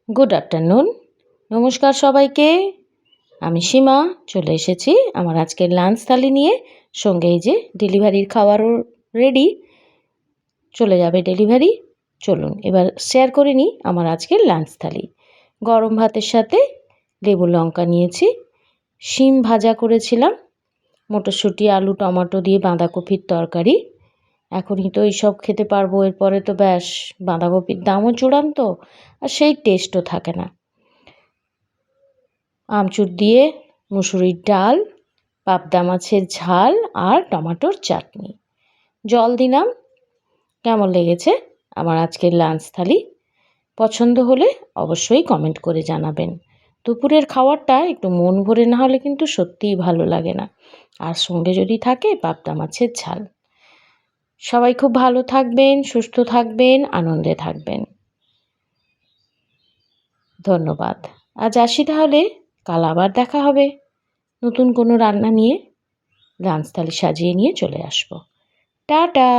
Good afternoon. নমস্কার সবাইকে। আমি সীমা চলে এসেছি আমার আজকের লাঞ্চ থালি নিয়ে। সঙ্গে এই যে ডেলিভারির খাবারও রেডি, চলে যাবে ডেলিভারি। চলুন এবার শেয়ার করে নিই আমার আজকের লাঞ্চ থালি। গরম ভাতের সাথে লেবু লঙ্কা নিয়েছি, শিম ভাজা করেছিলাম, মটরশুঁটি আলু টমেটো দিয়ে বাঁধাকপির তরকারি। এখনই তো এইসব খেতে পারবো, এরপরে তো ব্যাস বাঁধাকপির দামও চূড়ান্ত আর সেই টেস্টও থাকে না। আমচুর দিয়ে মুসুরির ডাল, পাবদা মাছের ঝাল আর টমেটোর চাটনি। জল দিলাম। কেমন লেগেছে আমার আজকের লাঞ্চ থালি? পছন্দ হলে অবশ্যই কমেন্ট করে জানাবেন। দুপুরের খাবারটা একটু মন ভরে না হলে কিন্তু সত্যিই ভালো লাগে না, আর সঙ্গে যদি থাকে পাবদা মাছের ঝাল। সবাই খুব ভালো থাকবেন, সুস্থ থাকবেন, আনন্দে থাকবেন। ধন্যবাদ। আজ আসি তাহলে, কাল আবার দেখা হবে নতুন কোনো রান্না নিয়ে। লাঞ্চ থালি সাজিয়ে নিয়ে চলে আসবো। টাটা।